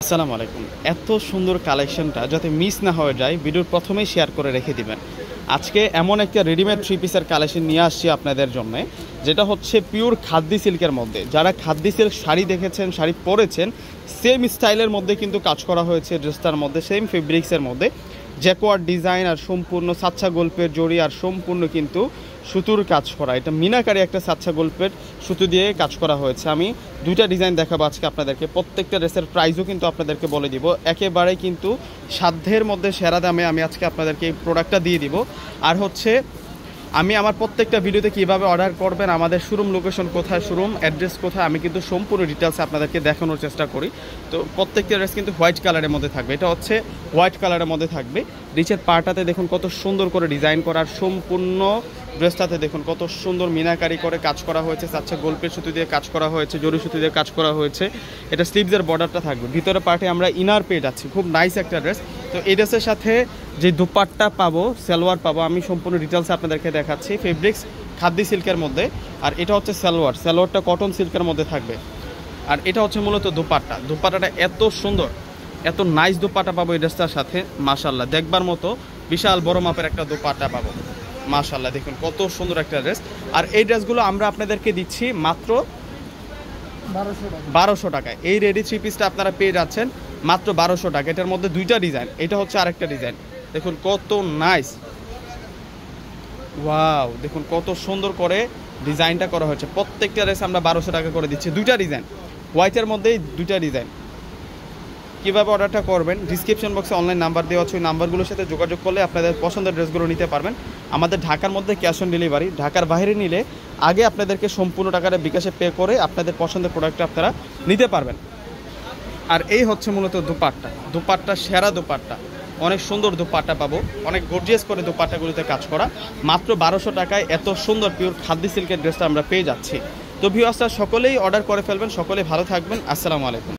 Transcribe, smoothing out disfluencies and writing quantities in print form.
আসসালামু আলাইকুম। এত সুন্দর কালেকশনটা যাতে মিস না হয়ে যায় ভিডিওর প্রথমেই শেয়ার করে রেখে দিবেন। আজকে এমন একটা রেডিমেড থ্রি পিসের কালেকশন নিয়ে আসছি আপনাদের জন্য, যেটা হচ্ছে পিওর খাদ্দি সিল্কের মধ্যে। যারা খাদ্দি সিল্ক শাড়ি দেখেছেন, শাড়ি পরেছেন, সেম স্টাইলের মধ্যে কিন্তু কাজ করা হয়েছে ড্রেসটার মধ্যে, সেম ফেব্রিক্সের মধ্যে জ্যাকোয়ার্ড ডিজাইন আর সম্পূর্ণ সাচ্চা গল্পের জড়ি আর সম্পূর্ণ কিন্তু সুতুর কাজ করা। এটা মিনাকারি একটা সাচ্চা গল্পের সুতো দিয়ে কাজ করা হয়েছে। আমি দুইটা ডিজাইন দেখাবো আজকে আপনাদেরকে। প্রত্যেকটা ড্রেসের প্রাইসও কিন্তু আপনাদেরকে বলে দিব, একেবারে কিন্তু সাধ্যের মধ্যে সেরা দামে আমি আজকে আপনাদেরকে এই প্রোডাক্টটা দিয়ে দিব। আর হচ্ছে আমি আমার প্রত্যেকটা ভিডিওতে কীভাবে অর্ডার করবেন, আমাদের শোরুম লোকেশন কোথায়, শোরুম অ্যাড্রেস কোথায়, আমি কিন্তু সম্পূর্ণ ডিটেলস আপনাদেরকে দেখানোর চেষ্টা করি। তো প্রত্যেকটা ড্রেস কিন্তু হোয়াইট কালারের মধ্যে থাকবে। এটা হচ্ছে হোয়াইট কালারের মধ্যে থাকবে। নিচের পাটাতে দেখুন কত সুন্দর করে ডিজাইন করার, সম্পূর্ণ ড্রেসটাতে দেখুন কত সুন্দর মিনাকারি করে কাজ করা হয়েছে, আচ্ছা গল্পের সুতো দিয়ে কাজ করা হয়েছে, জরি সুতো দিয়ে কাজ করা হয়েছে। এটা স্লিভসের বর্ডারটা থাকবে, ভিতরে পার্টে আমরা ইনার পেয়ে যাচ্ছি। খুব নাইস একটা ড্রেস। তো এই ড্রেসের সাথে যে দুপাট্টা পাবো, সালোয়ার পাবো, আমি সম্পূর্ণ ডিটেলস আপনাদেরকে দেখাচ্ছি। ফেব্রিক্স খাদ্দি সিল্কের মধ্যে, আর এটা হচ্ছে সালোয়ারটা কটন সিল্কের মধ্যে থাকবে। আর এটা হচ্ছে মূলত দুপাট্টাটা এত সুন্দর, এত নাইস দুপাট্টা পাবো এই ড্রেসটার সাথে। মাশাআল্লাহ, দেখবার মতো বিশাল বড় মাপের একটা দুপাট্টা পাবো। মাশাআল্লাহ, দেখুন কত সুন্দর একটা ড্রেস। আর এই ড্রেসগুলো আমরা আপনাদেরকে দিচ্ছি মাত্র 1200 টাকায়। এই রেডি থ্রি পিসটা আপনারা পেয়ে যাচ্ছেন মাত্র 1200 টাকা। এটার মধ্যে দুইটা ডিজাইন, এটা হচ্ছে আরেকটা ডিজাইন। দেখুন কত নাইস, ওয়াও, দেখুন কত সুন্দর করে ডিজাইনটা করা হয়েছে। প্রত্যেকটা ড্রেস আমরা 1200 টাকা করে দিচ্ছি। দুইটা ডিজাইন, হোয়াইটের মধ্যেই দুইটা ডিজাইন। কীভাবে অর্ডারটা করবেন, ডিসক্রিপশন বক্সে অনলাইন নাম্বার দেওয়া আছে, ওই নাম্বারগুলোর সাথে যোগাযোগ করলে আপনাদের পছন্দের ড্রেসগুলো নিতে পারবেন। আমাদের ঢাকার মধ্যে ক্যাশ অন ডেলিভারি, ঢাকার বাইরে নিলে আগে আপনাদেরকে সম্পূর্ণ টাকাটা বিকাশে পে করে আপনাদের পছন্দের প্রোডাক্টটা আপনারা নিতে পারবেন। আর এই হচ্ছে মূলত দুপাট্টা সেরা দুপাট্টা, অনেক সুন্দর দুপাট্টা পাবো, অনেক গর্জিয়াস করে দুপাট্টাগুলোতে কাজ করা। মাত্র 1200 টাকায় এত সুন্দর পিওর খাদ্দি সিল্কের ড্রেসটা আমরা পেয়ে যাচ্ছি। তো ভিউয়ার্সরা সকলেই অর্ডার করে ফেলবেন, সকলেই ভালো থাকবেন। আসসালামু আলাইকুম।